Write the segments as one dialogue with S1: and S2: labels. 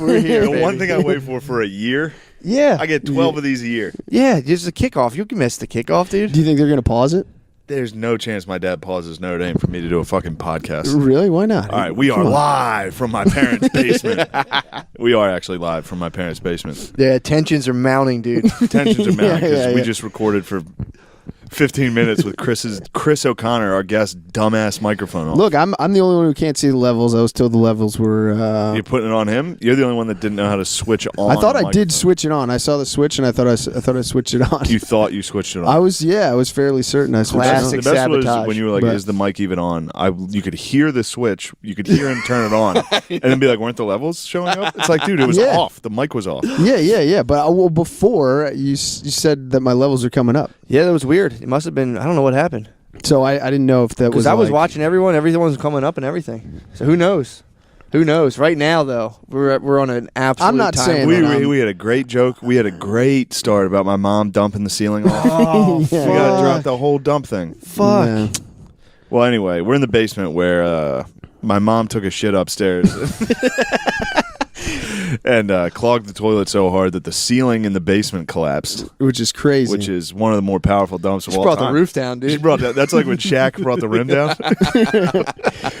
S1: We're here.
S2: The one thing I wait for a year.
S1: Yeah.
S2: I get 12 of these a year.
S1: Yeah, just a kickoff. You can miss the kickoff, dude.
S3: Do you think they're going to pause it?
S2: There's no chance my dad pauses Notre Dame for me to do a fucking podcast.
S3: Really? Why not?
S2: All right, we are live from my parents' basement. We are actually live from my parents' basement.
S1: Yeah, tensions are mounting, dude.
S2: Tensions are mounting because we
S3: yeah.
S2: just recorded for 15 minutes with Chris O'Connor, our guest, dumbass microphone on.
S3: Look, I'm the only one who can't see the levels. I was told the levels were...
S2: You're putting it on him? You're the only one that didn't know how to switch on.
S3: I thought
S2: the
S3: I did
S2: microphone.
S3: switch it on. I saw the switch, and I thought I switched it on.
S2: You thought you switched it on.
S3: I was fairly certain I switched
S1: Classic
S3: it
S2: The
S3: on.
S2: best was
S1: sabotage.
S2: when you were like,
S3: But-
S2: is the mic even on? You could hear the switch. You could hear him turn it on. And then be like, weren't the levels showing up? It's like, dude, it was
S3: Yeah.
S2: off. The mic was off.
S3: Yeah. But well, before, you said that my levels are coming up.
S1: Yeah, that was weird. It must have been, I don't know what happened.
S3: So I didn't know if that was
S1: Because I was
S3: like-
S1: watching everyone was coming up and everything. So who knows? Who knows? Right now, though, we're on an absolute
S3: I'm not
S1: time
S3: saying
S1: limit.
S2: We had a great joke. We had a great start about my mom dumping the ceiling off.
S1: Oh,
S2: We got to drop the whole dump thing.
S1: fuck.
S3: Yeah.
S2: Well, anyway, we're in the basement where my mom took a shit upstairs and clogged the toilet so hard that the ceiling in the basement collapsed,
S3: Which is crazy.
S2: which is one of the more powerful dumps of
S1: She
S2: all
S1: brought
S2: time.
S1: the roof down, dude.
S2: She brought that. That's like when Shaq brought the rim down.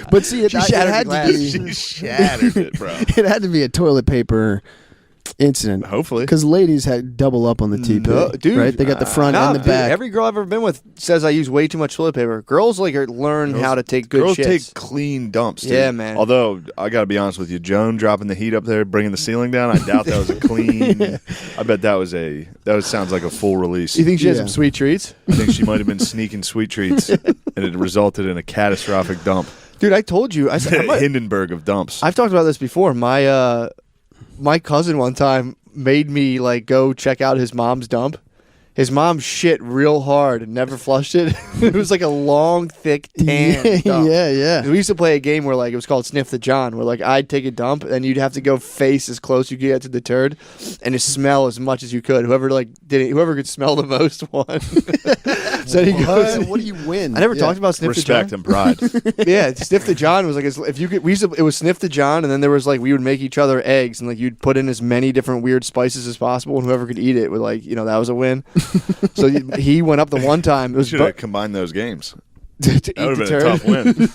S3: But see, it
S1: shattered
S3: had
S1: the
S3: to
S1: glass.
S3: be.
S2: She shattered it, bro.
S3: It had to be a toilet paper incident.
S2: Hopefully.
S3: Because ladies had double up on the TP.
S1: No, dude.
S3: Right? They got the front
S1: Nah,
S3: and the
S1: dude,
S3: back.
S1: Every girl I've ever been with says I use way too much toilet paper. Girls learn how to take good
S2: Girls
S1: shits.
S2: take clean dumps. Dude.
S1: Yeah, man.
S2: Although I got to be honest with you, Joan dropping the heat up there, bringing the ceiling down. I doubt that was a clean. I bet that sounds like a full release.
S1: You think she has
S3: Yeah.
S1: some sweet treats?
S2: I think she might have been sneaking sweet treats, and it resulted in a catastrophic dump.
S1: Dude, I told you. I said
S2: Hindenburg of dumps.
S1: I've talked about this before. My cousin one time made me go check out his mom's dump. His mom shit real hard and never flushed it. It was like a long, thick tan dump.
S3: Yeah.
S1: We used to play a game where it was called Sniff the John, where I'd take a dump and you'd have to go face as close you could get to the turd and just smell as much as you could. Whoever could smell the most won. So he goes.
S3: What do you win?
S1: I never talked about Sniff
S2: Respect
S1: the
S2: and pride.
S1: John. Yeah, Sniff the John was if you could. It was Sniff the John, and then there was we would make each other eggs, and you'd put in as many different weird spices as possible, and whoever could eat it would that was a win. So he went up the one time. It was
S2: Should have combined those games.
S1: to eat
S2: That would
S1: the
S2: have been
S1: turd.
S2: a tough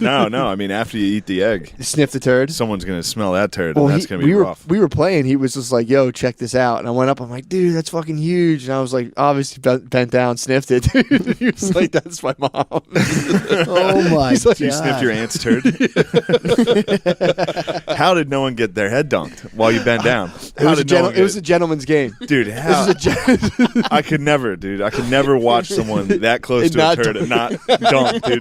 S2: win. No. I mean, after you eat the egg,
S1: Sniff the turd.
S2: someone's going to smell that turd,
S1: Well,
S2: and that's going to be rough.
S1: We were playing. He was just yo, check this out. And I went up. I'm like, dude, that's fucking huge. And I was obviously bent down, sniffed it. Dude. He was like, that's my mom.
S3: Oh my
S1: He's like,
S3: god!
S2: You sniffed your aunt's turd. How did no one get their head dunked while you bent down?
S1: It was a gentleman's game.
S2: Dude, how? I could never, dude. I could never watch someone that close
S1: And
S2: to a
S1: not
S2: turd and not dunk, dude.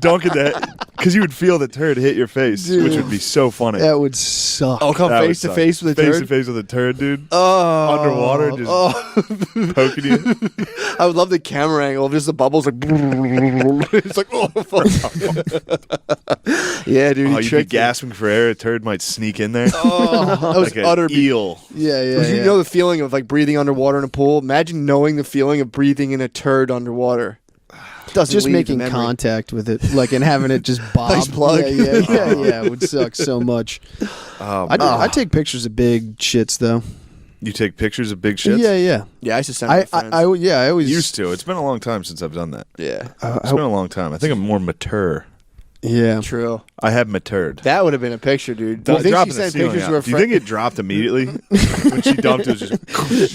S2: Dunk at that, because you would feel the turd hit your face,
S3: Dude.
S2: which would be so funny.
S3: That would suck.
S1: I'll come
S2: That would
S1: face to
S2: suck.
S1: face with a
S2: Face to
S1: turd.
S2: face with a turd, dude.
S1: Oh,
S2: Underwater, just poking you.
S1: I would love the camera angle of just the bubbles it's like, oh, fuck. Yeah, dude.
S2: Oh,
S1: he
S2: you'd be
S1: tricked me.
S2: gasping for air. A turd might sneak in there.
S1: Oh, that was
S2: like an
S1: utter
S2: eel.
S3: Yeah.
S1: You know the feeling of breathing underwater in a pool? Imagine knowing the feeling of breathing in a turd underwater. Doesn't
S3: Just
S1: leave the
S3: making
S1: memory.
S3: contact with it, and having it just bob.
S1: Nice plug.
S3: Yeah. It would suck so much.
S2: Oh,
S3: I take pictures of big shits though.
S2: you take pictures of big shits?
S3: Yeah.
S1: Yeah, I used to send my friends.
S3: I always
S2: Used to. It's been a long time since I've done that.
S1: yeah,
S2: It's been a long time. I think I'm more mature.
S3: Yeah.
S1: true.
S2: I have matured.
S1: That would have been a picture, dude. Do you think she
S2: Dropping the
S1: sent
S2: ceiling
S1: pictures
S2: out.
S1: to her
S2: Do you think it dropped immediately when she dumped? It was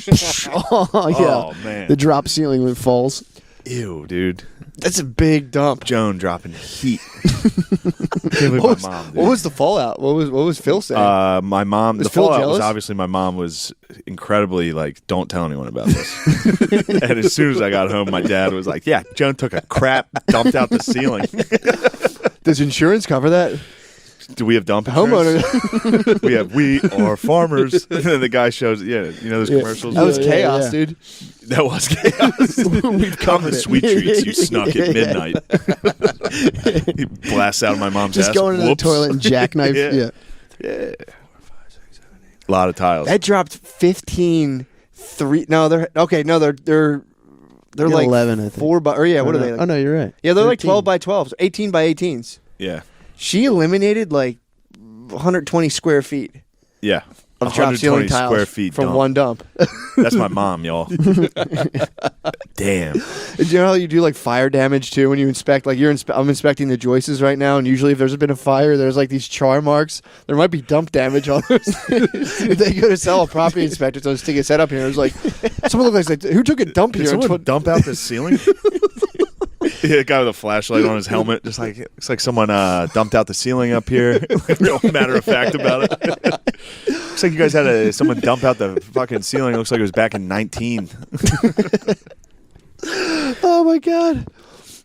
S2: just
S3: Oh yeah.
S2: oh man,
S3: The drop ceiling when it falls.
S2: ew, dude.
S1: That's a big dump.
S2: Joan dropping heat. Can't believe my mom, dude.
S1: What was the fallout? What was Phil saying?
S2: My mom.
S1: Was
S2: The
S1: Phil
S2: fallout was
S1: jealous?
S2: obviously my mom was incredibly don't tell anyone about this. And as soon as I got home, my dad was like, "Yeah, Joan took a crap, dumped out the ceiling."
S1: Does insurance cover that?
S2: Do we have dump insurance?
S1: Homeowner.
S2: We are farmers. And then the guy shows, those commercials.
S1: That was
S3: Yeah,
S1: chaos,
S3: yeah.
S1: dude.
S2: That was chaos. We've come the sweet treats you snuck at midnight. He blasts out of my mom's
S3: Just
S2: ass.
S3: going into the
S2: Whoops.
S3: toilet and jackknife.
S2: Yeah.
S3: Yeah.
S2: A lot of tiles.
S1: That dropped 15. No, they're okay. No, they're
S3: Got
S1: like
S3: 11, I think.
S1: 4 by what are they?
S3: Oh no, you're right.
S1: Yeah, they're like
S3: 13.
S1: 12 by 12s, 18 by 18s.
S2: Yeah.
S1: She eliminated 120 square feet
S2: Yeah.
S1: of drop ceiling
S2: 120
S1: tiles
S2: square feet
S1: from
S2: dump.
S1: one dump.
S2: That's my mom, y'all. Damn.
S1: Do you know how you do like fire damage too when you inspect? Like I'm inspecting the joists right now, and usually if there's been a fire, there's like these char marks. There might be dump damage on those. If they go to sell a property inspector, so stick his head up here. It's like someone looks like who took a dump
S2: Did
S1: here?
S2: someone dump out the ceiling? Yeah, a guy with a flashlight on his helmet, just like it's like someone dumped out the ceiling up here. Real matter of fact about it. Looks like you guys had someone dump out the fucking ceiling. Looks like it was back in 19.
S1: Oh my god,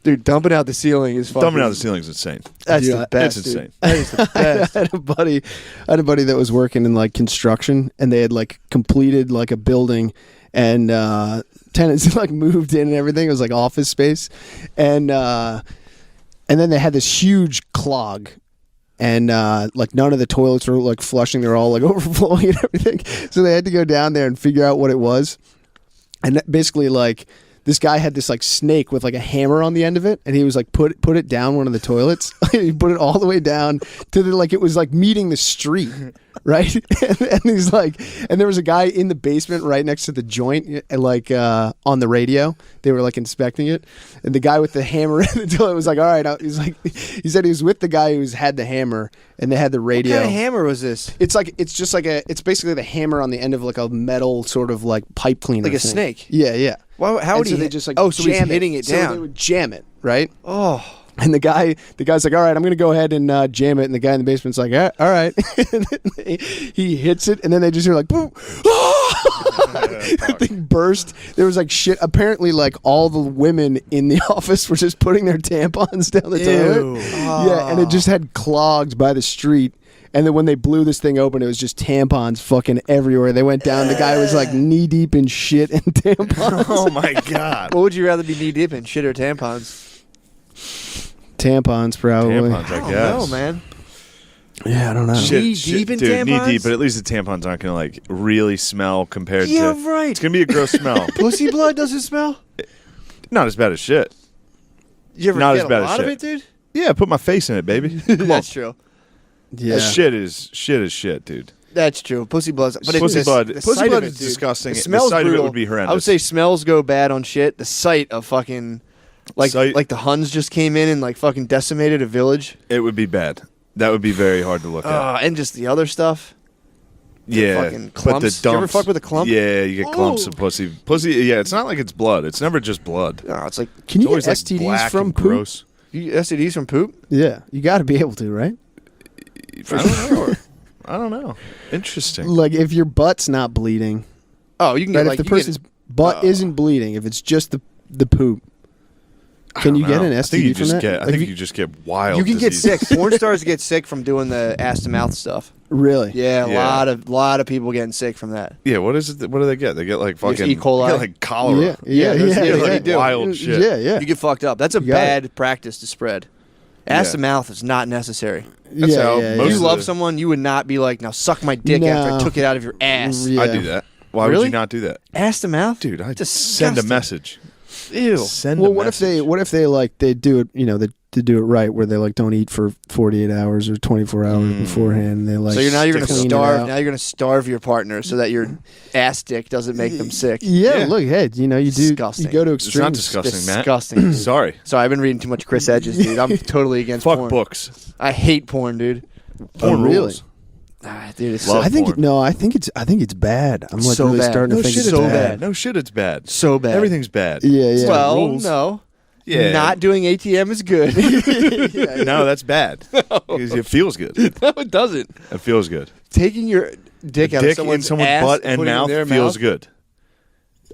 S1: dude! Dumping out the ceiling is fucking.
S2: Dumping out the ceiling is insane.
S1: That's
S3: Dude,
S1: the best.
S2: it's
S1: dude.
S2: insane.
S1: That is the best.
S3: I had a buddy that was working in like construction, and they had like completed like a building, and tenants like moved in and everything. It was like office space, and then they had this huge clog, and like none of the toilets were like flushing; they were all like overflowing and everything. So they had to go down there and figure out what it was, and that basically like. This guy had this like snake with like a hammer on the end of it, and he was like put it down one of the toilets. He put it all the way down to the like it was like meeting the street, right? and he's like, and there was a guy in the basement right next to the joint, like on the radio. They were like inspecting it, and the guy with the hammer in the toilet was like, "All right." He's like, he said he was with the guy who's had the hammer, and they had the radio.
S1: What kind of hammer was this?
S3: It's basically the hammer on the end of like a metal sort of like pipe cleaner,
S1: Like a
S3: thing.
S1: snake?
S3: Yeah, yeah.
S1: Well, how
S3: And
S1: would
S3: so
S1: he?
S3: they just like
S1: so he's
S3: jam
S1: hitting it
S3: So
S1: down.
S3: they would jam it, right?
S1: Oh,
S3: And the guy's like, "All right, I'm going to go ahead and jam it." And the guy in the basement's like, "All right." And then he hits it, and then they just hear like, boom. The thing burst. There was like shit. Apparently, like all the women in the office were just putting their tampons down the toilet. Yeah, and it just had clogs by the street. And then when they blew this thing open, it was just tampons fucking everywhere. They went down. The guy was like knee deep in shit and tampons.
S2: Oh my god.
S1: what would you rather be knee deep in, shit or tampons?
S3: Tampons, probably.
S2: Tampons,
S1: I
S2: I
S1: don't
S2: guess.
S1: know, man.
S3: Yeah, I don't know.
S1: Knee deep in
S2: dude, knee
S1: tampons?
S2: deep, but at least the tampons aren't gonna like really smell compared
S1: Yeah,
S2: to.
S1: right.
S2: It's gonna be a gross smell.
S1: Pussy blood doesn't smell.
S2: Not as bad as shit.
S1: You ever
S2: Not
S1: get
S2: as bad
S1: a
S2: as
S1: lot of
S2: shit.
S1: it, dude?
S2: Yeah, put my face in it, baby. Come on.
S1: That's true.
S3: Yeah.
S2: Shit is shit, dude.
S1: That's true. Pussy blood. But it's
S2: Pussy
S1: just
S2: blood.
S1: the
S2: Pussy
S1: sight
S2: blood
S1: of it,
S2: is
S1: dude.
S2: disgusting.
S1: The
S2: The
S1: smell's
S2: sight of it
S1: brutal.
S2: would be horrendous.
S1: I would say smells go bad on shit. The sight of fucking like the Huns just came in and like fucking decimated a village.
S2: It would be bad. That would be very hard to look at.
S1: And just the other stuff.
S2: Yeah,
S1: fucking
S2: but the
S1: clumps.
S2: dumps.
S1: You ever fuck with a clump?
S2: Yeah, you get clumps
S1: Oh.
S2: of pussy. Pussy. Yeah, it's not like it's blood. It's never just blood.
S1: No, it's like
S3: Can you
S2: It's
S3: get
S2: always like
S3: STDs
S2: black
S3: from
S2: and
S3: poop?
S2: gross.
S1: STDs from poop.
S3: Yeah, you got to be able to, right?
S2: I don't know. I don't know. Interesting.
S3: Like if your butt's not bleeding,
S1: Oh, you can
S3: right?
S1: get like
S3: if the
S1: you can
S3: person's butt isn't bleeding, if it's just the poop, can you get an
S2: I think you
S3: STD from
S2: just
S3: that?
S2: get. I
S3: Like,
S2: think you just get wild.
S1: you can get
S2: disease.
S1: sick. Porn stars get sick from doing the ass to mouth stuff.
S3: Really?
S1: Yeah, a
S2: Yeah.
S1: lot of people getting sick from that.
S2: Yeah. What is it? What do they get? They get like fucking
S1: E. coli.
S2: They get like cholera.
S3: Yeah, yeah,
S1: there's-
S3: yeah,
S1: yeah,
S3: yeah.
S1: they do.
S2: Wild shit.
S3: Yeah, yeah.
S1: You get fucked up. That's a
S3: You got
S1: bad practice to spread. Ass
S2: Yeah.
S1: to mouth is not necessary.
S2: That's
S3: yeah,
S2: how
S3: yeah,
S2: most
S1: If you
S2: of
S1: love
S2: the-
S1: someone, you would not be like, now suck my dick after I
S3: No.
S1: took it out of your ass.
S3: Yeah.
S2: I do that. Why would
S1: Really?
S2: you not do that,
S1: Ass to mouth?
S2: dude? I
S1: Disgusting.
S2: send a message.
S1: Ew.
S2: Send
S3: Well,
S2: a
S3: what if
S2: message.
S3: they like they do it? You know, they do it right, where they like don't eat for 48 hours or 24 hours beforehand. And they like
S1: So you're gonna
S2: Stick
S3: clean it
S1: starve.
S3: out.
S1: Now you're gonna starve your partner so that your ass dick doesn't make them sick.
S3: Yeah,
S2: Yeah.
S3: look, hey, you know, you do.
S1: Disgusting.
S3: You go to
S2: It's
S3: extremes.
S2: not disgusting, Matt.
S1: Disgusting.
S2: Sorry.
S1: Sorry, I've been reading too much Chris Edges, dude. I'm totally against
S2: Fuck
S1: porn.
S2: books.
S1: I hate porn, dude.
S2: Porn
S3: really?
S2: rules.
S1: Dude, it's
S2: Love
S3: I think
S2: porn.
S3: no, I think it's bad. I'm like
S1: So
S3: really
S1: bad.
S3: starting
S2: No
S3: to think
S2: shit,
S3: it's
S2: it's
S1: so
S2: bad.
S1: bad.
S2: No shit, it's bad.
S1: so bad.
S2: Everything's bad.
S3: Yeah, yeah.
S1: Well,
S2: rules.
S1: no.
S2: Yeah.
S1: Not doing ATM is good.
S2: No, that's bad. Because it feels good.
S1: No, it doesn't.
S2: It feels good.
S1: Taking your dick out of
S2: Dick in
S1: someone's
S2: someone's
S1: ass
S2: butt and
S1: putting it in
S2: mouth
S1: their
S2: feels
S1: mouth.
S2: good.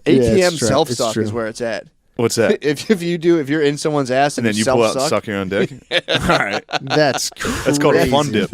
S3: Yeah,
S1: ATM
S3: it's true.
S1: self
S3: It's
S1: suck is
S3: true.
S1: where it's at.
S2: What's that?
S1: If you're in someone's ass
S2: And then
S1: you
S2: you pull out and
S1: self-suck,
S2: suck your own dick. All right.
S3: That's crazy.
S2: That's called a fun dip.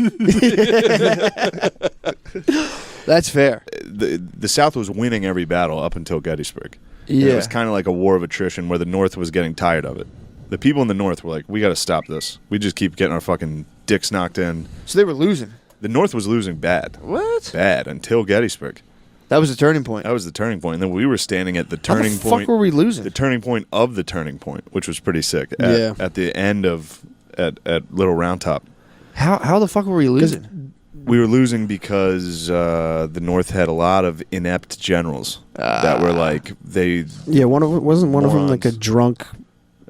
S1: that's fair.
S2: The South was winning every battle up until Gettysburg. And
S1: Yeah.
S2: It was kind of like a war of attrition where the North was getting tired of it. The people in the North were like, we got to stop this. We just keep getting our fucking dicks knocked in.
S1: So they were losing.
S2: The North was losing bad.
S1: What?
S2: Bad until Gettysburg.
S1: That was the turning point.
S2: That was the turning point. And then we were standing at the
S1: How
S2: turning
S1: the fuck
S2: point.
S1: were we losing?
S2: The turning point of the turning point, which was pretty sick.
S3: Yeah.
S2: At the end of at Little Round Top.
S1: How the fuck were we losing?
S2: we were losing because the North had a lot of inept generals that were like they.
S3: Yeah, wasn't one of them like a drunk.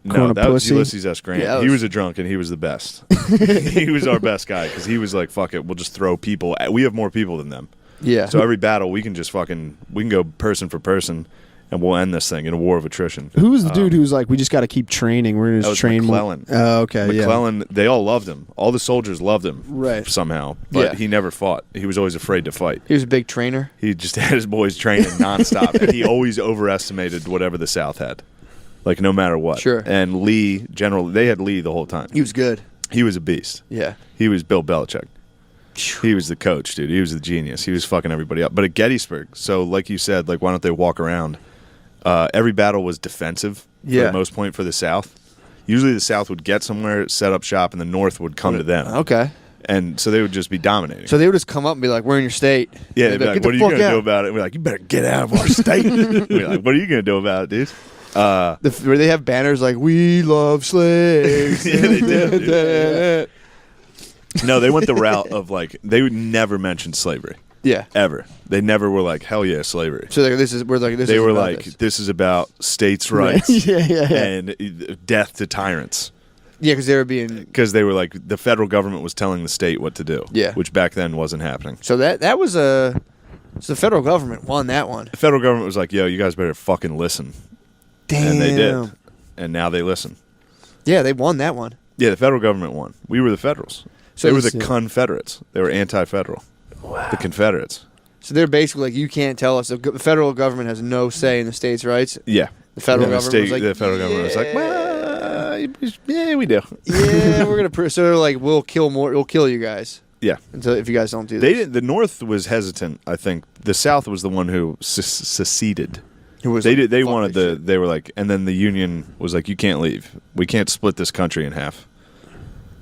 S2: No, that was
S3: pussy?
S2: Ulysses S. Grant.
S1: Yeah,
S2: He was a drunk, and he was the best. He was our best guy because he was like, "Fuck it, we'll just throw people. We have more people than them,
S1: Yeah.
S2: so every battle we can just we can go person for person, and we'll end this thing in a war of attrition."
S3: Who was the dude who was like, we just got to keep training? We're going
S2: That
S3: to
S2: was
S3: train.
S2: McClellan.
S3: Oh, okay.
S2: McClellan, they all loved him. All the soldiers loved him,
S3: Right.
S2: Somehow, but
S1: Yeah.
S2: he never fought. He was always afraid to fight.
S1: He was a big trainer.
S2: He just had his boys training nonstop, and he always overestimated whatever the South had, like no matter what.
S1: Sure.
S2: And Lee, they had Lee the whole time.
S1: He was good.
S2: He was a beast.
S1: Yeah.
S2: He was Bill Belichick. He was the coach, dude. He was the genius. He was fucking everybody up. But at Gettysburg, so like you said, like why don't they walk around? Every battle was defensive for the most point for the South. Usually the South would get somewhere, set up shop, and the North would come to them.
S1: Okay.
S2: And so they would just be dominating.
S1: So they would just come up and be like, "We're in your state."
S2: Yeah, they'd be like,
S1: "Get
S2: "What
S1: the
S2: are you
S1: fuck
S2: going to
S1: out."
S2: do about it?" We're like, "You better get out of our state." We're like, "What are you going to do about it, dude?"
S1: Where they have banners like "We love slaves."
S2: Yeah, they did. No, they went the route of like they would never mention slavery
S1: Yeah.
S2: ever. They never were like, "Hell yeah, slavery."
S1: So this is
S2: They were like, "This is about states' rights
S3: yeah.
S2: and death to tyrants."
S1: yeah, because they were being.
S2: Because they were like, the federal government was telling the state what to do.
S1: Yeah.
S2: Which back then wasn't happening.
S1: So that was a. So the federal government won that one.
S2: The federal government was like, "Yo, you guys better fucking listen."
S1: Damn.
S2: And they did. And now they listen.
S1: Yeah, they won that one.
S2: Yeah, the federal government won. We were the Federals.
S1: So
S2: They were the
S1: it's-
S2: Confederates. They were anti-federal. Wow. The Confederates.
S1: So they're basically like, you can't tell us. The federal government has no say in the states' rights.
S2: Yeah.
S1: The federal
S2: Yeah,
S1: government was like,
S2: the federal government was like, well, yeah, we do.
S1: yeah, we're gonna. So they're like, we'll kill you guys
S2: Yeah.
S1: until if you guys don't do this.
S2: They didn't. The North was hesitant. I think the South was the one who seceded.
S1: Who was
S2: They
S1: like,
S2: did. They
S1: "Fuck
S2: wanted
S1: this
S2: the.
S1: shit."
S2: They were like, and then the Union was like, "You can't leave. We can't split this country in half.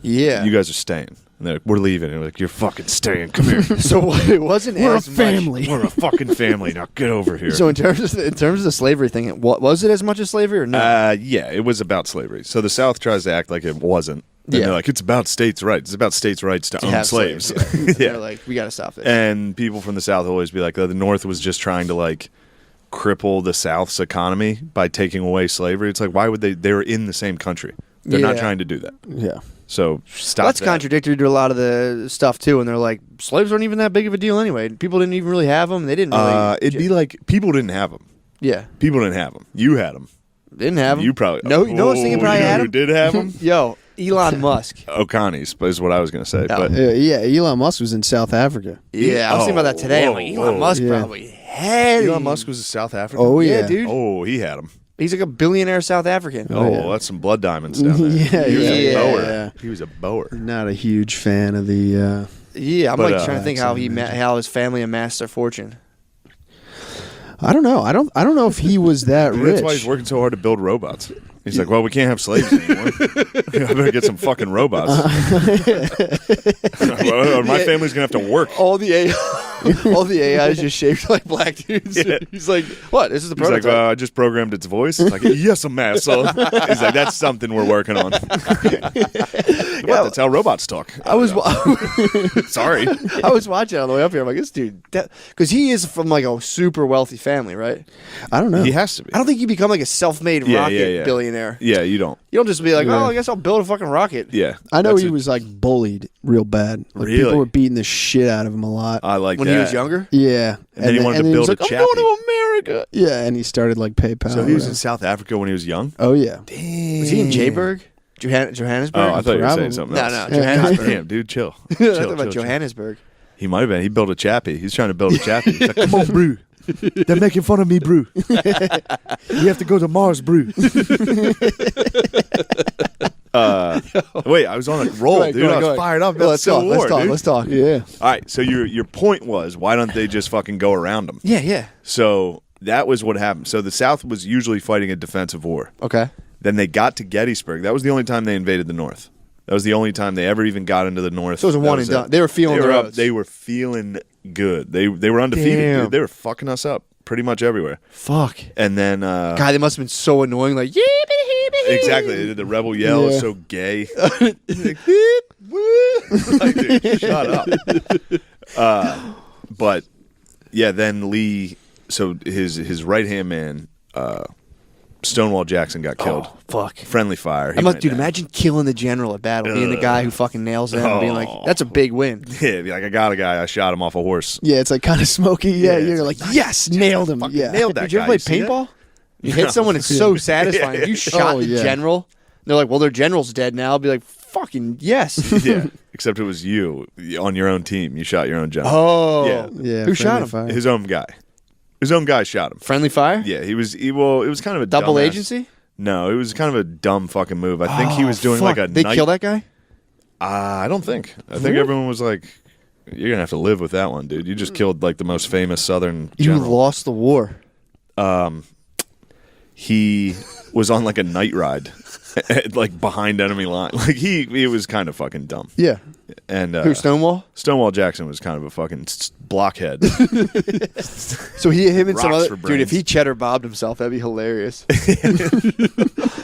S1: Yeah.
S2: You guys are staying." And they're like, "We're leaving." And we're like, "You're fucking staying. Come here.
S1: So it wasn't
S3: We're a
S1: as much-
S3: family.
S2: We're a fucking family. Now get over here."
S1: So in terms of the slavery thing, was it as much as slavery or no?
S2: Yeah, it was about slavery. So the South tries to act like it wasn't. And
S1: Yeah.
S2: they're like, it's about states' rights. It's about states' rights to own
S1: have
S2: slaves.
S1: Yeah.
S2: Yeah.
S1: They're like, we got to stop this.
S2: And people from the South always be like, the North was just trying to like cripple the South's economy by taking away slavery. It's like, why would they? They're in the same country. They're not
S1: Yeah.
S2: trying to do that.
S3: Yeah.
S2: So stop.
S1: That's
S2: that.
S1: contradictory to a lot of the stuff too. And they're like, slaves aren't even that big of a deal anyway. People didn't even really have them. They didn't really.
S2: It'd be like people didn't have them.
S1: yeah,
S2: People didn't have them. You had them.
S1: didn't have them.
S2: You probably.
S1: No, you know what's thinking probably
S2: you know
S1: had
S2: who
S1: them.
S2: did have them?
S1: Yo, Elon Musk.
S2: O'Connie's is what I was going to say.
S1: Oh.
S2: But
S3: Yeah, Elon Musk was in South Africa.
S1: Yeah, I was thinking about that today. I'm like,
S2: Whoa,
S1: Elon
S2: whoa.
S1: Musk
S3: Yeah.
S1: probably had
S2: Elon
S1: him.
S2: Musk was a South African.
S3: Oh,
S1: Yeah,
S3: yeah.
S1: dude.
S2: Oh, he had them.
S1: He's like a billionaire South African.
S2: Oh,
S3: yeah.
S2: that's some blood diamonds down there.
S3: Yeah,
S2: he was
S1: yeah.
S2: a bower.
S3: Yeah.
S2: He was a bower.
S3: Not a huge fan of the.
S1: Yeah, I'm
S2: But,
S1: like trying to think how how his family amassed their fortune.
S3: I don't know. I don't know if he was that
S2: Maybe
S3: rich.
S2: that's why he's working so hard to build robots. He's like, well, we can't have slaves anymore. I better get some fucking robots. Or my family's gonna have to work.
S1: All the AI is just shaped like black dudes.
S2: Yeah.
S1: He's like, what? This is the
S2: He's like,
S1: prototype.
S2: I just programmed its voice. It's like, yes, I'm asshole. He's like, that's something we're working on. What? That's how robots talk.
S1: I was
S2: Sorry.
S1: I was watching on the way up here. I'm like, this dude, because he is from like a super wealthy family, right?
S3: I don't know.
S2: He has to be.
S1: I don't think you become like a self-made rocket billionaire.
S2: Yeah, you don't.
S1: You don't just be like,
S3: Yeah.
S1: oh, I guess I'll build a fucking rocket.
S2: Yeah.
S3: I know
S2: That's
S3: he
S2: it.
S3: was like bullied real bad. Like
S2: Really?
S3: people were beating the shit out of him a lot.
S2: I like
S1: When
S2: that.
S1: he was younger.
S3: Yeah.
S2: And then he wanted to
S3: was
S2: build
S3: like,
S2: a
S3: I'm
S2: chappy.
S3: going to America. Yeah, and he started like PayPal.
S2: So he was
S3: or
S2: in South Africa when he was young?
S3: Oh yeah.
S1: Was he in Jayburg? Johannesburg?
S2: Oh, I thought you were
S3: Probably.
S2: saying something
S1: No,
S2: else.
S1: no, Johannesburg.
S2: Damn, dude, chill.
S1: I
S2: Chill,
S1: thought about
S2: chill.
S1: Johannesburg.
S2: He might have been. He built a chappy. He's trying to build a chappy. He's like, come on, brew. They're making fun of me, brew. We have to go to Mars, brew. Wait, I was on a roll,
S1: Go ahead,
S2: dude.
S1: go
S2: I
S1: ahead,
S2: was
S1: go ahead.
S2: fired up.
S1: Well,
S2: That's so war,
S1: let's talk.
S2: dude.
S1: Let's talk.
S3: Yeah.
S2: All right, so your point was, why don't they just fucking go around them?
S1: Yeah, yeah.
S2: So that was what happened. So the South was usually fighting a defensive war.
S1: Okay.
S2: Then they got to Gettysburg. That was the only time they invaded the North. That was the only time they ever even got into the North.
S1: So it was a
S2: That
S1: one and
S2: it.
S1: done. They were feeling
S2: They
S1: the
S2: were
S1: roads.
S2: They were feeling good. They were undefeated,
S1: Damn.
S2: dude. They were fucking us up pretty much everywhere.
S1: Fuck.
S2: And then
S1: God, they must have been so annoying. Like,
S2: exactly, they did the rebel yell. It was
S3: Yeah.
S2: so gay. Like, dude, shut up. But yeah, then Lee. So his right hand man, Stonewall Jackson, got killed.
S1: Oh, fuck.
S2: Friendly fire. He
S1: I'm
S2: went
S1: like, dude,
S2: down.
S1: imagine killing the general at battle, being the guy who fucking nails them, and being like, that's a big win.
S2: Yeah, be like, I got a guy. I shot him off a horse.
S3: Yeah, it's like kind of smoky. Yeah,
S2: Yeah,
S3: you're like, yes, nailed him. Yeah,
S2: nailed that
S1: Did you ever
S2: guy.
S1: play
S2: You see that?
S1: paintball? You hit someone, it's so satisfying. If you shot
S3: Oh,
S1: the
S3: yeah.
S1: general, they're like, well, their general's dead now. I'll be like, fucking yes.
S2: Yeah, except it was you on your own team. You shot your own general.
S1: Oh.
S2: Yeah.
S3: Yeah,
S1: Who shot
S3: friendly
S1: him?
S3: fire.
S2: His own guy. His own guy shot him.
S1: Friendly fire?
S2: Yeah, he was. Well, it was kind of a
S1: Double
S2: dumbass-
S1: agency?
S2: No, it was kind of a dumb fucking move. I think he was doing
S1: fuck.
S2: like a.
S1: They
S2: night-
S1: kill that guy?
S2: I don't think. I think everyone was like, "You're gonna have to live with that one, dude. You just killed like the most famous Southern
S1: You
S2: general."
S1: lost the war.
S2: He was on like a night ride, like behind enemy line. Like he was kind of fucking dumb.
S3: Yeah.
S2: And
S1: Who, Stonewall?
S2: Stonewall Jackson was kind of a fucking blockhead.
S1: So him and some
S2: Rocks
S1: other
S2: for
S1: dude. If
S2: brains.
S1: he cheddar bobbed himself, that'd be hilarious.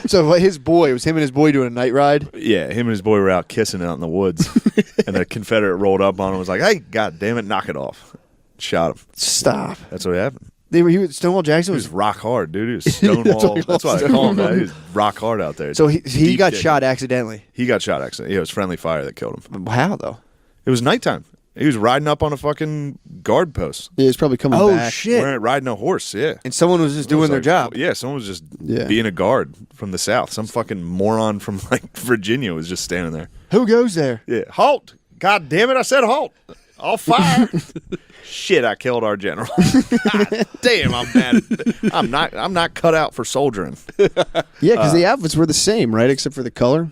S1: So his boy, it was him and his boy doing a night ride.
S2: Yeah, him and his boy were out kissing out in the woods, and a Confederate rolled up on him and was like, "Hey, god damn it, knock it off!" Shot him.
S1: Stop.
S2: That's what happened.
S1: Stonewall Jackson
S2: He
S1: was.
S2: was rock hard, dude. He was Stonewall. That's what I call him. Man. He was rock hard out there.
S1: So he
S2: Deep
S1: got
S2: dick.
S1: shot accidentally.
S2: He got shot accidentally. Yeah, it was friendly fire that killed him.
S1: How though?
S2: It was nighttime. He was riding up on a fucking guard post.
S3: Yeah, he's probably coming
S1: Oh
S3: back.
S1: shit!
S2: Riding a horse, yeah.
S1: And someone was just
S2: It was
S1: doing their
S2: like-
S1: job.
S2: Yeah, someone was just
S3: Yeah.
S2: being a guard from the South. Some fucking moron from like Virginia was just standing there.
S1: Who goes there?
S2: Yeah, halt! God damn it! I said halt. I'll fire. Shit! I killed our general. God damn! I'm mad. I'm not cut out for soldiering.
S3: Yeah, because the outfits were the same, right? Except for the color.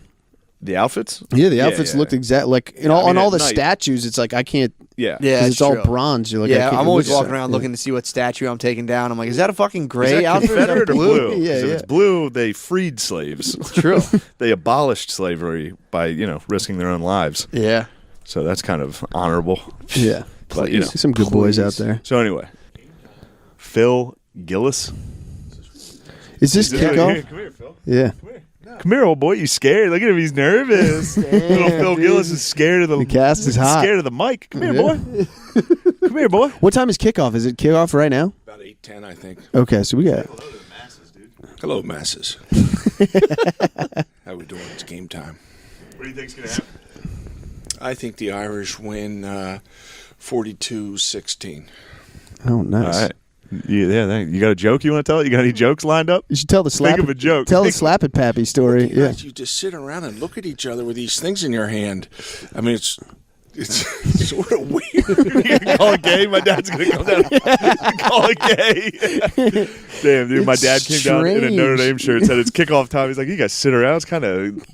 S2: The outfits?
S3: Yeah, the outfits looked exact. Like in all,
S2: I mean,
S3: on all
S2: at
S3: the
S2: night-
S3: statues, it's like I can't.
S2: Yeah.
S1: Yeah,
S3: Because
S1: it's
S3: it's all
S1: true.
S3: bronze. You're like, I
S1: Yeah,
S3: can't,
S1: I'm always
S3: look at
S1: walking
S3: it.
S1: around
S3: Yeah.
S1: looking to see what statue I'm taking down. I'm like, is that a fucking
S2: Is
S1: gray
S2: that
S1: outfit? Is that
S2: Confederate or blue?
S3: Yeah,
S2: 'Cause if
S3: yeah.
S2: it's blue, they freed slaves.
S1: True.
S2: They abolished slavery by risking their own lives.
S1: Yeah.
S2: So that's kind of honorable.
S3: Yeah,
S2: But, you know,
S3: some good boys out there.
S2: So anyway, Phil Gillis.
S3: Is this kickoff?
S2: Come here, Phil.
S3: Yeah.
S2: Come here, old boy. You scared? Look at him. He's nervous. Little Phil Gillis is scared of
S3: The cast is hot.
S2: Scared of the mic. Come here,
S3: Yeah.
S2: boy. Come here, boy.
S3: What time is kickoff? Is it kickoff right now?
S4: About 8:10, I think.
S3: Okay, so we got.
S4: Hello, masses. How we doing? It's game time.
S2: What do you think's gonna happen?
S4: I think the Irish win 42-16.
S3: Oh, nice.
S2: All right. Yeah. You got a joke you want to tell? You got any jokes lined up?
S3: You should tell the slap.
S2: Think of a joke.
S3: Tell the slap it pappy story.
S4: You
S3: Yeah.
S4: guys, you just sit around and look at each other with these things in your hand. I mean, it's sort of weird.
S2: You gonna call it gay? My dad's gonna come down. Call it gay. Damn, dude. My dad
S3: It's
S2: came down in a Notre
S3: strange.
S2: Dame shirt. Said it's kickoff time. He's like, you guys sit around. It's kind of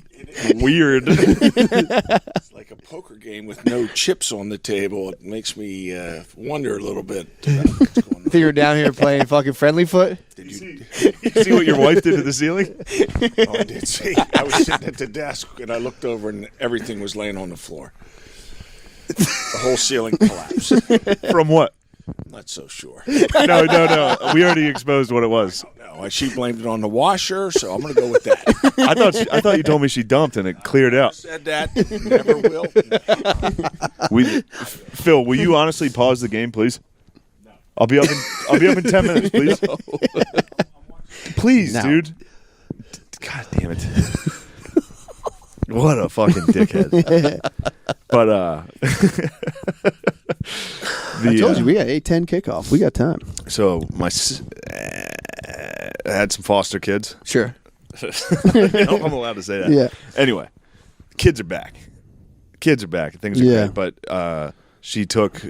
S2: weird.
S4: It's like a poker game with no chips on the table. It makes me wonder a little bit about what's going on.
S1: I think you're down here playing fucking friendly foot.
S4: Did you?
S2: You see what your wife did to the ceiling?
S4: Oh, I did see. I was sitting at the desk and I looked over and everything was laying on the floor. The whole ceiling collapsed.
S2: From what?
S4: I'm not so sure.
S2: No. We already exposed what it was.
S4: No, she blamed it on the washer, so I'm going to go with that.
S2: I thought you told me she dumped and it cleared out.
S4: Said that. Never will.
S2: Phil, will you honestly pause the game, please? No. I'll be up in 10 minutes, please. Please,
S3: No.
S2: dude. God damn it. What a fucking dickhead. But
S3: I told you we got 8:10 kickoff. We got time.
S2: so I had some foster kids.
S1: Sure.
S2: I'm allowed to say that.
S3: Yeah.
S2: Anyway, kids are back. Things are
S3: Yeah.
S2: great. But she took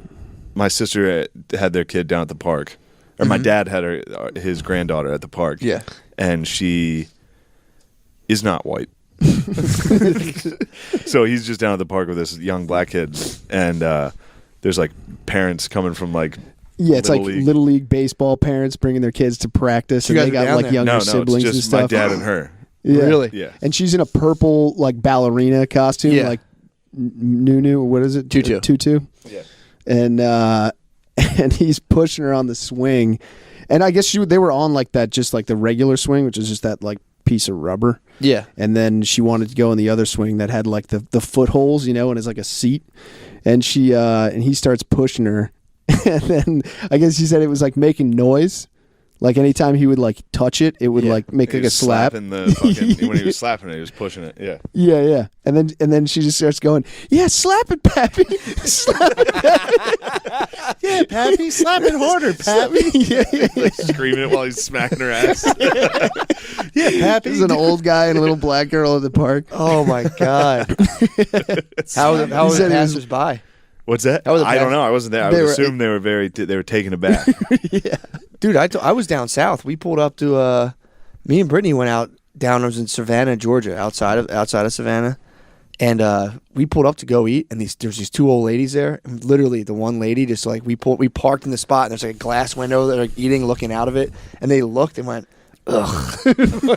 S2: my sister had their kid down at the park, or my dad had his granddaughter at the park.
S1: Yeah.
S2: And she is not white. So he's just down at the park with this young black kid, and there's like parents coming from like
S3: Yeah, it's
S2: Little
S3: like
S2: League.
S3: Little League baseball parents bringing their kids to practice,
S1: You
S3: and
S1: guys
S3: they
S1: are
S3: got
S1: down
S3: like
S1: there?
S3: younger
S2: no,
S3: siblings
S2: it's
S3: and
S2: just my
S3: stuff.
S2: dad and her.
S3: Yeah.
S1: Really?
S2: Yeah.
S3: And she's in a purple like ballerina costume,
S1: Yeah.
S3: like Nunu. What is it?
S1: Tutu.
S3: Tutu.
S2: Yeah.
S3: And and he's pushing her on the swing, and I guess they were on like that, just like the regular swing, which is just that like piece of rubber.
S1: Yeah.
S3: And then she wanted to go in the other swing that had like the footholes, you know, and it's like a seat. And she and he starts pushing her. And then I guess she said it was like making noise. Like anytime he would like touch it, it would like make like a slap.
S2: When he was slapping it, he was pushing it. Yeah.
S3: Yeah, yeah. And then she just starts going, "Yeah, slap it, Pappy. Slap it, Pappy.
S2: Yeah, Pappy, slap it harder, Pappy."
S3: Yeah.
S2: Like screaming it while he's smacking her ass. Yeah, Pappy.
S3: There's an old guy and a little black girl at the park.
S1: Oh my God. How was
S3: said
S1: the
S3: it was-
S2: What's
S1: passers-by?
S2: that?
S1: How was the
S2: I don't know. I wasn't there. I
S3: They
S2: would
S3: were-
S2: assume they were taken aback.
S3: Yeah.
S1: Dude, I was down south. We pulled up to me and Brittany went out down. I was in Savannah, Georgia, outside of Savannah, and we pulled up to go eat. And there's these two old ladies there. And literally, the one lady just like we parked in the spot. And there's like a glass window. They're like eating, looking out of it, and they looked and went, "Ugh."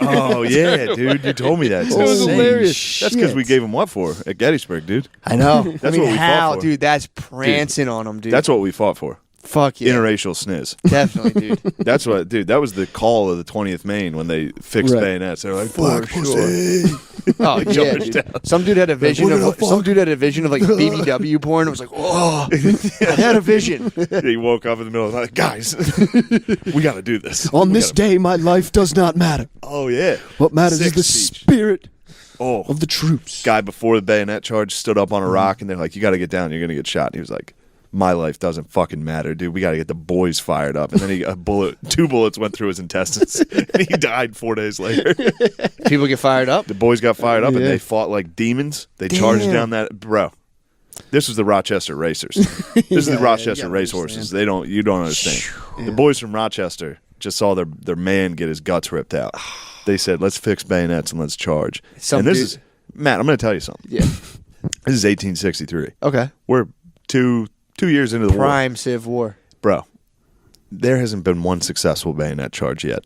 S2: Oh yeah, dude, you told me that. It's
S1: It was
S2: insane.
S1: hilarious.
S2: That's because we gave him what for at Gettysburg, dude.
S1: I know.
S2: That's
S1: I mean,
S2: what we
S1: how,
S2: fought for.
S1: dude? That's prancing on them, dude.
S2: That's what we fought for.
S1: Fuck yeah,
S2: Interracial sniz.
S1: definitely, dude.
S2: That's what, dude. That was the call of the 20th Maine when they fixed
S3: Right.
S2: bayonets. They're like,
S1: For
S2: "Black
S1: sure.
S2: pussy."
S1: Oh yeah,
S2: George
S1: dude.
S2: Down.
S1: Some dude had a vision
S2: What
S1: of
S2: the fuck?
S1: like BBW porn. It was like, oh, I had a vision.
S2: He woke up in the middle of the night. Guys, we got to do this.
S3: On
S2: We
S3: this
S2: gotta-
S3: day, my life does not matter.
S2: Oh yeah.
S3: What matters is
S2: Sick
S3: the
S2: speech.
S3: spirit
S2: Oh,
S3: of the troops.
S2: guy before the bayonet charge stood up on a rock, and they're like, "You got to get down. You're gonna get shot." And he was like, "My life doesn't fucking matter, dude. We got to get the boys fired up." And then two bullets went through his intestines, and he died 4 days later.
S1: People get fired up.
S2: The boys got fired up, and
S3: Yeah.
S2: they fought like demons. They charged down that This was the Rochester Racers. This is the Rochester racehorses. You don't understand. The boys from Rochester just saw their man get his guts ripped out. They said, "Let's fix bayonets and let's charge." And this is Matt. I'm going to tell you something.
S1: Yeah.
S2: This is 1863.
S1: Okay.
S2: We're two years into the war.
S1: Prime Civ War.
S2: Bro, there hasn't been one successful bayonet charge yet.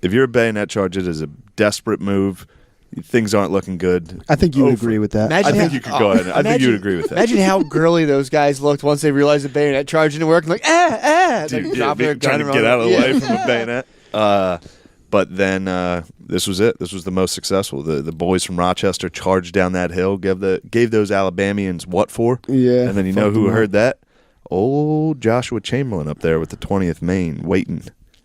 S2: If you're a bayonet charge, it is a desperate move. Things aren't looking good.
S3: I think you would
S2: Over.
S3: agree with that.
S1: Imagine
S2: I think
S1: how-
S2: you could go ahead. I think you would agree with that.
S1: Imagine how girly those guys looked once they realized the bayonet charge didn't work. And like,
S2: Dude,
S1: like, drop their
S2: trying
S1: gun
S2: to get out of the
S1: yeah.
S2: way from a bayonet. But then this was it. This was the most successful. The boys from Rochester charged down that hill, gave those Alabamians what for?
S3: Yeah,
S2: And then you know
S3: fucked
S2: who
S3: them
S2: heard
S3: up.
S2: that? Old Joshua Chamberlain up there with the 20th Maine waiting.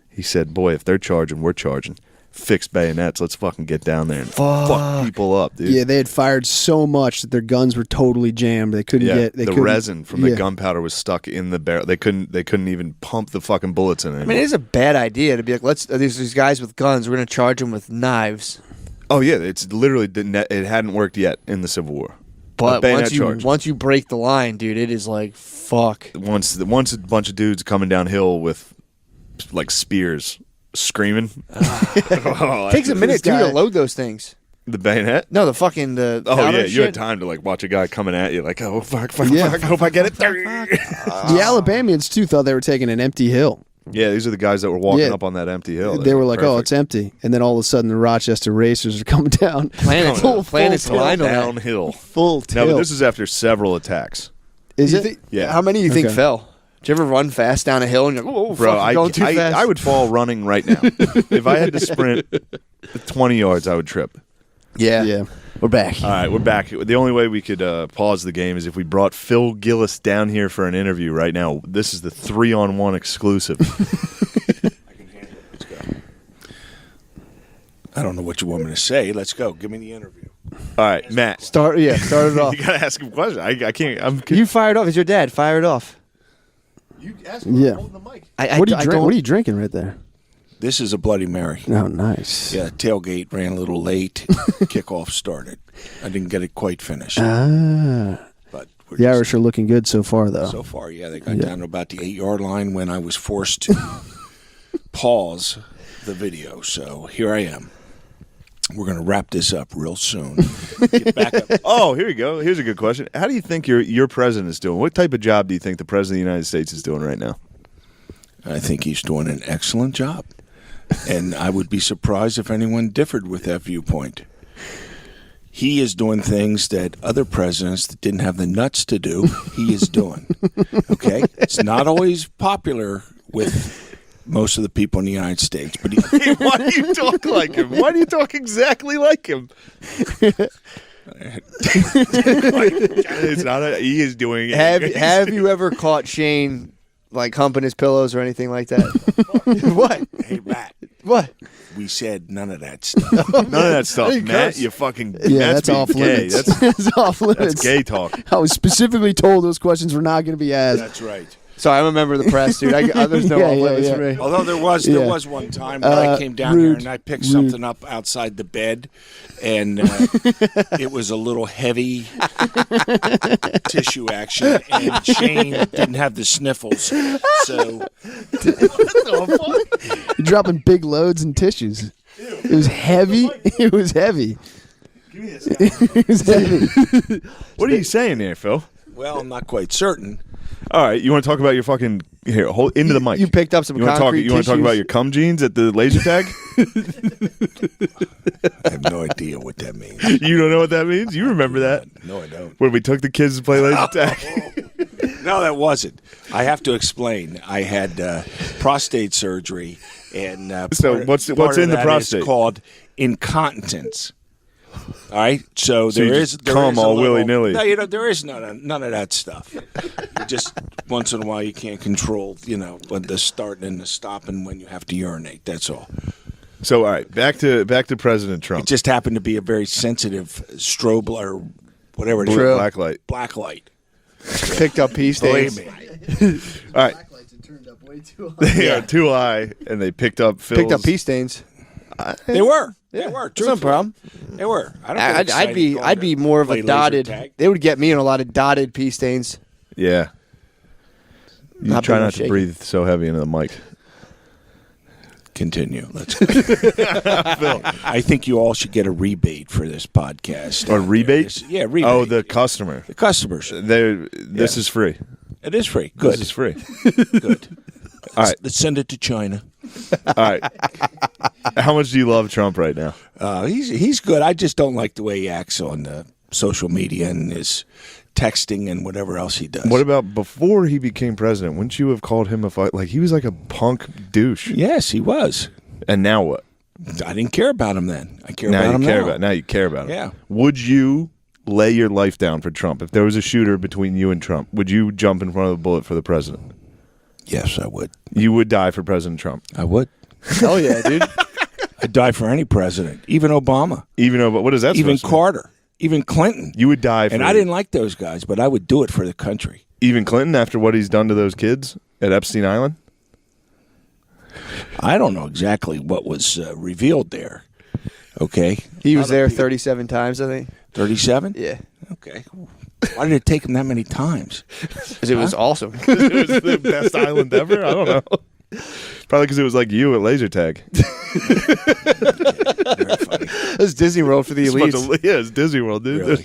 S2: He said, "Boy, if they're charging, we're charging. Fixed bayonets. Let's fucking get down there and fuck people up, dude."
S3: Yeah, they had fired so much that their guns were totally jammed. They couldn't
S2: Yeah,
S3: get
S2: the
S3: couldn't-
S2: resin from the
S3: yeah.
S2: gunpowder was stuck in the barrel. They couldn't even pump the fucking bullets in it.
S1: I mean, it is a bad idea to be like, these guys with guns, we're going to charge them with knives.
S2: Oh yeah, it's literally it hadn't worked yet in the Civil War. A
S1: But
S2: bayonet
S1: once you break the line, dude, it is like, fuck.
S2: Once a bunch of dudes coming downhill with like spears screaming.
S1: It takes a minute,
S3: This
S1: too,
S3: guy-
S1: to load those things.
S2: The bayonet.
S1: No, the fucking the.
S2: Oh
S1: powder
S2: yeah, you had
S1: shit.
S2: time to like watch a guy coming at you like, oh fuck,
S3: Yeah.
S2: fuck, hope I get it.
S3: The Alabamians too thought they were taking an empty hill.
S2: Yeah, these are the guys that were walking
S3: Yeah.
S2: up on that empty hill.
S3: They were like, "Oh,
S2: Perfect.
S3: it's empty," and then all of a sudden the Rochester Racers are coming down.
S1: Planets
S3: full
S1: aligned on that.
S2: downhill.
S3: Full
S2: No,
S3: tilt.
S2: but this is after several attacks.
S3: Is
S1: You
S3: it?
S1: think-
S2: Yeah.
S1: How many do you think
S3: Okay.
S1: fell? Did you ever run fast down a hill and you're like, oh,
S2: Bro,
S1: fuck, I'm going too fast?
S2: I would fall running right now. If I had to sprint 20 yards, I would trip.
S1: Yeah.
S3: Yeah.
S1: We're back.
S2: All right, we're back. The only way we could pause the game is if we brought Phil Gillis down here for an interview right now. This is the 3-on-1 exclusive.
S4: I can handle it. Let's go. I don't know what you want me to say. Let's go. Give me the interview.
S2: All right, Matt.
S1: Start it off.
S2: You got to ask him a question. I can't.
S1: You fire it off. It's your dad. Fire it off.
S2: You ask
S3: him. Yeah.
S2: Holding the mic.
S3: What are you drinking right there?
S4: This is a Bloody Mary.
S3: Oh, nice.
S4: Yeah, tailgate ran a little late. Kickoff started. I didn't get it quite finished.
S3: Ah,
S4: But we're
S3: the
S4: just-
S3: Irish are looking good so far, though.
S4: So far, yeah, they got down to about the 8-yard line when I was forced to pause the video. So here I am. We're going to wrap this up real soon. Get back up.
S2: Oh, here you go. Here's a good question. How do you think your president is doing? What type of job do you think the president of the United States is doing right now?
S4: I think he's doing an excellent job. And I would be surprised if anyone differed with that viewpoint. He is doing things that other presidents that didn't have the nuts to do, he is doing. Okay? It's not always popular with most of the people in the United States. But
S2: Why do you talk like him? Why do you talk exactly like him? It's not. He is doing it.
S1: Have you ever caught Shane like humping his pillows or anything like that? What?
S4: hey, Matt,
S1: What?
S4: we said none of that stuff.
S2: None of that stuff,
S1: Hey,
S2: Matt.
S1: curse.
S2: You fucking.
S3: Yeah,
S2: Matt's
S3: that's off
S2: being gay.
S3: limits.
S2: That's
S3: That's off limits.
S2: gay talk.
S3: I was specifically told those questions were not going to be asked.
S4: That's right.
S1: Sorry, I'm a member of the press, dude. There's no
S3: Yeah,
S1: off
S3: yeah,
S1: limits
S3: yeah.
S1: for me.
S4: Although there was one time when I came down here and I picked something up outside the bed, and it was a little heavy tissue action, and Shane didn't have the sniffles, so
S3: You're dropping big loads and tissues. It was heavy. It was heavy. It was heavy.
S2: What are you saying there, Phil?
S4: well, I'm not quite certain.
S2: All right, you want to talk about your fucking hold into the mic?
S1: You picked up some
S2: You want to talk?
S1: concrete
S2: You want to talk
S1: tissues?
S2: about your cum jeans at the laser tag?
S4: I have no idea what that means.
S2: You don't know what that means? You remember that?
S4: No, I don't.
S2: When we took the kids to play laser tag?
S4: No, that wasn't. I have to explain. I had prostate surgery, and
S2: So
S4: part-
S2: what's
S4: part
S2: in
S4: of
S2: the
S4: that
S2: prostate?
S4: is called incontinence. All right, so
S2: So you
S4: there
S2: just
S4: is there
S2: cum
S4: is a
S2: all
S4: little-
S2: willy-nilly.
S4: No, there is none of that stuff. You just once in a while you can't control, when the starting and the stopping when you have to urinate. That's all.
S2: So all right, back to President Trump.
S4: It just happened to be a very sensitive strobe or whatever it is.
S1: True.
S2: Black light.
S4: Black light.
S1: Picked up pee stains.
S4: Believe me.
S2: All right,
S3: Turned up way too
S2: they are too high, and they picked up Phil's.
S1: Picked up pee stains.
S4: They were. They were.
S1: There's no
S4: truthfully.
S1: problem.
S4: They were. I don't get excited
S1: I'd be
S4: going
S1: more of
S4: play
S1: a
S4: laser
S1: dotted.
S4: tag.
S1: They would get me in a lot of dotted pee stains.
S2: Yeah. You
S1: Not
S2: try
S1: being
S2: not to
S1: shaky.
S2: breathe so heavy into the mic.
S4: Continue. Let's go. I think you all should get a rebate for this podcast.
S2: A rebate?
S4: Yeah, rebate.
S2: Oh, the customer.
S4: The customers.
S2: This is free.
S4: It is free. Good.
S2: This is free.
S4: Good.
S2: All right.
S4: Let's send it to China.
S2: All right. How much do you love Trump right now?
S4: He's good. I just don't like the way he acts on social media and his texting and whatever else he does.
S2: What about before he became president? Wouldn't you have called him he was like a punk douche?
S4: Yes, he was.
S2: And now what?
S4: I didn't care about him then. I care
S2: Now
S4: about
S2: you
S4: him
S2: care
S4: now.
S2: about. Now you care about him.
S4: Yeah.
S2: Would you lay your life down for Trump if there was a shooter between you and Trump? Would you jump in front of the bullet for the president?
S4: Yes, I would.
S2: You would die for President Trump,
S4: I would.
S1: Hell yeah, dude.
S4: I'd die for any president, even Obama,
S2: even though. But what is that?
S4: even
S2: supposed to mean?
S4: Carter, even Clinton.
S2: You would die for.
S4: And I didn't like those guys, but I would do it for the country.
S2: even Clinton after what he's done to those kids at Epstein Island.
S4: I don't know exactly what was revealed there. Okay.
S1: He was there 37 times, I think.
S4: 37?
S1: Yeah.
S4: Okay. Why did it take him that many times?
S1: Because it was awesome.
S2: It was the best island ever. I don't know. Probably because it was like you at laser tag.
S4: Very funny.
S1: It was Disney World for the elites.
S2: Yeah, it's Disney World, dude.
S4: Really.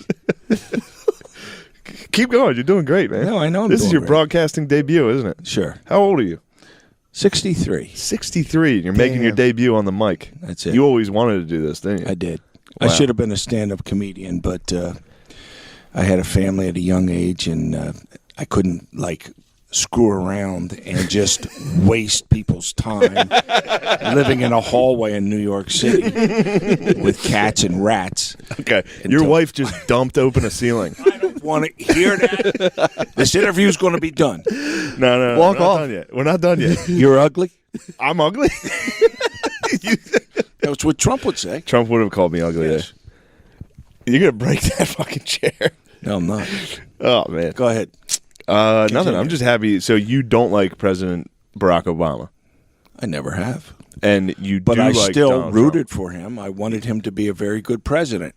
S2: Keep going. You're doing great, man.
S4: No, I know I'm
S2: This is
S4: doing
S2: your
S4: great.
S2: broadcasting debut, isn't it?
S4: Sure.
S2: How old are you?
S4: 63.
S2: 63. You're making your debut on the mic.
S4: That's it.
S2: You always wanted to do this, didn't you?
S4: I did.
S2: Wow.
S4: I should have been a stand-up comedian, but I had a family at a young age, and I couldn't, screw around and just waste people's time living in a hallway in New York City with cats and rats.
S2: Okay. Your wife just dumped open a ceiling.
S4: I don't want to hear that. This interview's going to be done.
S2: No.
S1: Walk
S2: we're not
S1: off.
S2: done yet. We're not done yet.
S4: You're ugly?
S2: I'm ugly?
S4: That's what Trump would say.
S2: Trump would have called me ugly
S4: Yes.
S2: there. You're going to break that fucking chair.
S4: No, I'm not.
S2: Oh, man.
S4: Go ahead.
S2: Nothing. I'm just happy. So you don't like President Barack Obama.
S4: I never have.
S2: And you
S4: But
S2: do
S4: I
S2: like
S4: still
S2: Donald
S4: rooted
S2: Trump.
S4: for him. I wanted him to be a very good president,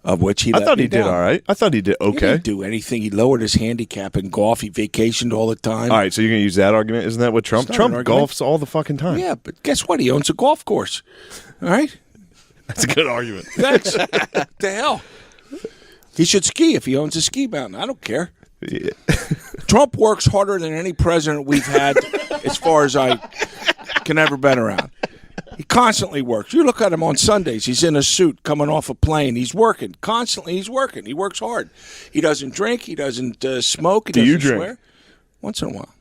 S4: of which he
S2: I
S4: let
S2: thought
S4: me
S2: he did
S4: down.
S2: all right. I thought he did
S4: He
S2: okay.
S4: didn't do anything. He lowered his handicap in golf. He vacationed all the time.
S2: All right, so you're going to use that argument? Isn't that what Trump?
S4: It's not an
S2: Trump
S4: argument.
S2: golfs all the fucking time.
S4: Yeah, but guess what? He owns a golf course. All right?
S2: That's a good argument.
S4: Thanks. The hell? He should ski if he owns a ski mountain. I don't care.
S2: Yeah.
S4: Trump works harder than any president we've had as far as I can ever been around. He constantly works. You look at him on Sundays. He's in a suit coming off a plane. He's working. Constantly he's working. He works hard. He doesn't drink. He doesn't smoke. He
S2: Do
S4: doesn't
S2: you drink?
S4: swear. Once in a while.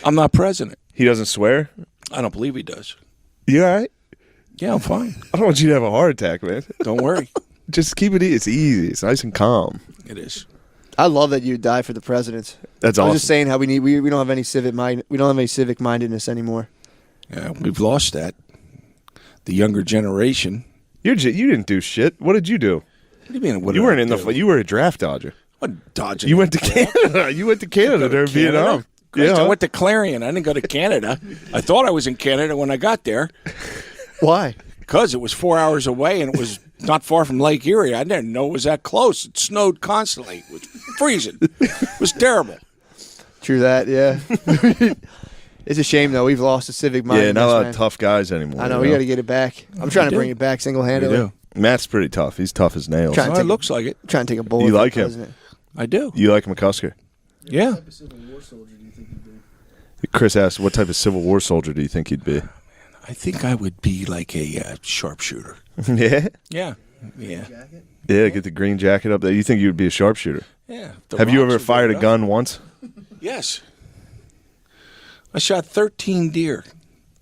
S4: I'm not president.
S2: He doesn't swear?
S4: I don't believe he does.
S2: You all right?
S4: Yeah, I'm fine.
S2: I don't want you to have a heart attack, man.
S4: Don't worry.
S2: Just keep it easy. It's easy. It's nice and calm.
S4: It is.
S1: I love that you die for the presidents.
S2: That's
S1: I
S2: awesome.
S1: was just saying how we don't have any civic mindedness anymore.
S4: Yeah, we've lost that. The younger generation.
S2: You didn't do shit. What did you do?
S4: What do you mean? What
S2: You
S4: did
S2: weren't
S4: I
S2: in
S4: do?
S2: the. You were a draft dodger.
S4: What dodging?
S2: You went to
S4: Canada.
S2: Canada. You went to Canada during Vietnam.
S4: Christ, I went to Clarion. I didn't go to Canada. I thought I was in Canada when I got there
S1: Why?
S4: because it was 4 hours away and it was not far from Lake Erie. I didn't know it was that close. It snowed constantly. It was freezing. It was terrible.
S1: True that, yeah. It's a shame, though. We've lost the civic mindedness.
S2: Yeah, not a lot
S1: man.
S2: of tough guys anymore.
S1: I know. We got to get it back. I'm trying to
S4: do.
S1: bring it back single-handedly.
S4: We do.
S2: Matt's pretty tough. He's tough as nails.
S1: Trying to
S4: Well, it
S1: take
S4: looks like it.
S1: trying to take a bullet.
S2: You
S1: for
S2: like
S1: the
S2: him?
S1: president.
S4: I do.
S2: You like McCusker?
S4: Yeah.
S2: Chris asked, "What type of Civil War soldier do you think you'd be?"
S4: I think I would be like a sharpshooter.
S2: Yeah,
S4: Yeah. Yeah.
S2: yeah. Get the green jacket up there. You think you'd be a sharpshooter?
S4: Yeah. The
S2: Have you
S4: rocks
S2: ever
S4: are
S2: fired a
S4: good
S2: gun once?
S4: enough. Yes. I shot 13 deer.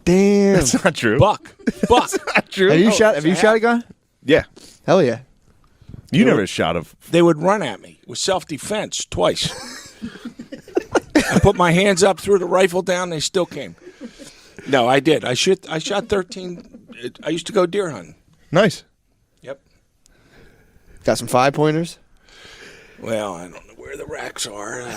S1: Damn.
S2: That's not true.
S4: Buck.
S2: Not true.
S1: Have you
S4: Oh,
S1: shot? Have you
S4: it's a
S1: shot a gun?
S2: Yeah,
S1: Hell yeah.
S2: you never shot a.
S4: They would run at me with self-defense twice. I put my hands up, threw the rifle down, they still came. No, I did. I shot 13. I used to go deer hunting.
S2: Nice.
S4: Yep.
S1: Got some 5-pointers.
S4: Well, I don't know where the racks are. I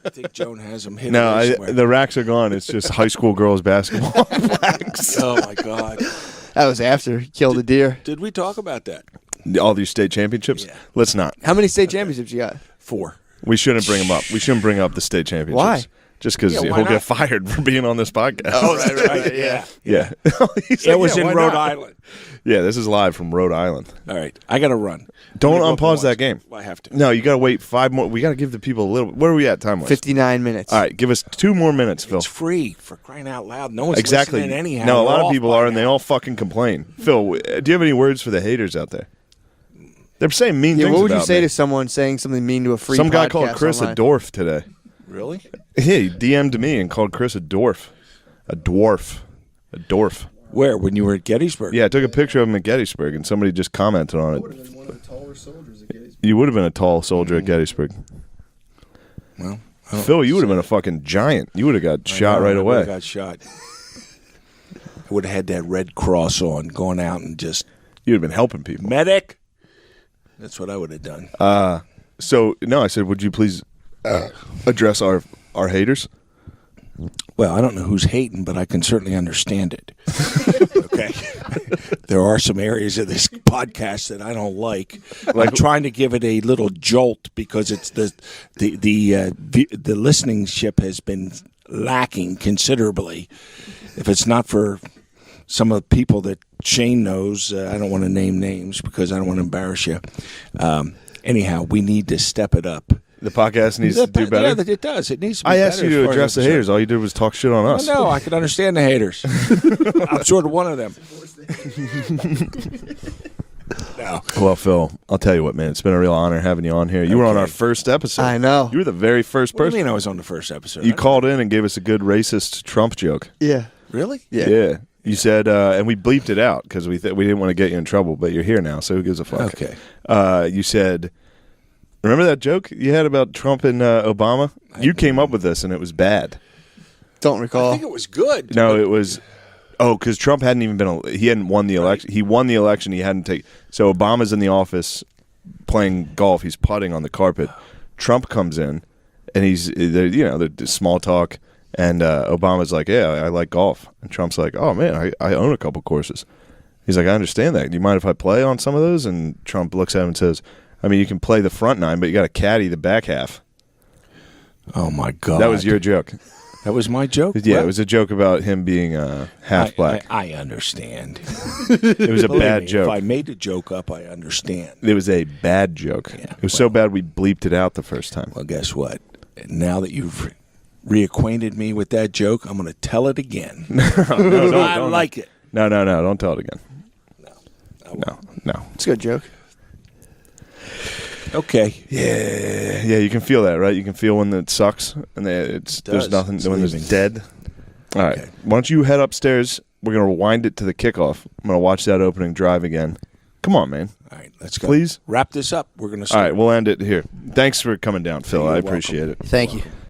S4: think Joan has them hidden
S2: No,
S4: somewhere.
S2: the racks are gone. It's just high school girls basketball racks.
S4: Oh, my God.
S1: That was after he killed a deer.
S4: Did we talk about that?
S2: All these state championships.
S4: Yeah.
S2: Let's not.
S1: How many state championships you got?
S4: 4.
S2: We shouldn't bring them up. We shouldn't bring up the state championships.
S1: Why?
S2: Just because
S4: Yeah,
S2: he'll
S4: why not?
S2: get fired for being on this podcast.
S4: Right. Yeah.
S2: yeah. He's
S4: It
S2: like,
S4: was
S2: yeah,
S4: in
S2: why
S4: Rhode
S2: not?
S4: Island.
S2: Yeah, this is live from Rhode Island.
S4: All right. I got to run.
S2: Don't
S4: I'm gonna go
S2: unpause
S4: up
S2: that
S4: and
S2: game.
S4: watch. I have to.
S2: No, you got to wait 5 more. We got to give the people a little. Where are we at time wise?
S1: 59 minutes.
S2: All right, give us 2 more minutes, Phil.
S4: It's free for crying out loud. No one's
S2: Exactly.
S4: listening anyhow.
S2: No, a lot
S4: They're
S2: of
S4: off
S2: people
S4: by
S2: are, and they
S4: now.
S2: all fucking complain. Phil, do you have any words for the haters out there? They're saying mean
S1: Yeah,
S2: things
S1: what would you
S2: about
S1: say
S2: me.
S1: to someone saying something mean to a free
S2: Some guy
S1: podcast
S2: called Chris
S1: online?
S2: a dwarf today.
S4: Really?
S2: Yeah, he DM'd me and called Chris a dwarf. A dwarf. A dwarf.
S4: Where? When you were at Gettysburg?
S2: Yeah, I took a picture of him at Gettysburg, and somebody just commented on it.
S3: One of the taller soldiers at Gettysburg.
S2: You would have been a tall soldier at Gettysburg.
S4: Well, I don't-
S2: Phil, you would have been a fucking giant. You would have got shot right
S4: I
S2: away.
S4: would've got shot. I would have had that Red Cross on, going out and just
S2: You would have been helping people.
S4: medic. That's what I would have done.
S2: So, no, I said, would you please address our haters?
S4: Well, I don't know who's hating, but I can certainly understand it. Okay. There are some areas of this podcast that I don't like. I'm trying to give it a little jolt because it's the listening-ship has been lacking considerably. If it's not for some of the people that Shane knows, I don't want to name names because I don't want to embarrass you. Anyhow, we need to step it up.
S2: The podcast needs to do better.
S4: Yeah, it does. It needs to be
S2: I
S4: better.
S2: asked you
S4: as
S2: to
S4: far
S2: address
S4: as
S2: the
S4: I'm
S2: haters. All you did was talk shit on us.
S4: concerned. No, I can understand the haters. I'm sort of one of them. No.
S2: Well, Phil, I'll tell you what, man. It's been a real honor having you on here. You were on
S4: Okay.
S2: our first episode.
S1: I know.
S2: You were the very first
S4: What do you
S2: person.
S4: mean I was on the first episode?
S2: You called in and gave us a good racist Trump joke.
S1: Yeah.
S4: Really?
S1: Yeah.
S2: You said, and we bleeped it out because we didn't want to get you in trouble, but you're here now, so who gives a fuck?
S4: Okay.
S2: You said, remember that joke you had about Trump and Obama? You came up with this, and it was bad.
S1: Don't
S4: I
S1: recall.
S4: think it was good.
S2: No, it was. Oh, because Trump hadn't even been. He hadn't won the election. He won the election. He hadn't taken. So Obama's in the office playing golf. He's putting on the carpet. Trump comes in, and they're small talk. And Obama's like, "Yeah, I like golf." And Trump's like, "Oh man, I own a couple courses." He's like, "I understand that. Do you mind if I play on some of those?" And Trump looks at him and says, "I mean, you can play the front nine, but you got to caddy the back half."
S4: Oh, my God.
S2: That was your joke.
S4: That was my joke?
S2: Yeah,
S4: Well,
S2: it was a joke about him being half black.
S4: I understand.
S2: It was a
S4: Believe
S2: bad
S4: me,
S2: joke.
S4: If I made the joke up, I understand.
S2: It was a bad joke.
S4: Yeah,
S2: It was so bad we bleeped it out the first time.
S4: Well, guess what? Now that you've reacquainted me with that joke, I'm going to tell it again. I
S2: don't.
S4: like it.
S2: No, don't tell it again. No.
S1: It's a good joke.
S4: Okay.
S2: Yeah, you can feel that, right? You can feel when it sucks and there's
S4: does.
S2: nothing
S4: It's
S2: when
S4: leaving.
S2: there's dead. All right.
S4: Okay.
S2: Why don't you head upstairs? We're going to rewind it to the kickoff. I'm going to watch that opening drive again. Come on, man.
S4: All right, let's go.
S2: Please.
S4: Wrap this up. We're going to
S2: All right, we'll end it here. Thanks for coming down, Phil.
S4: You're
S2: I
S4: welcome.
S2: appreciate it.
S1: Thank you.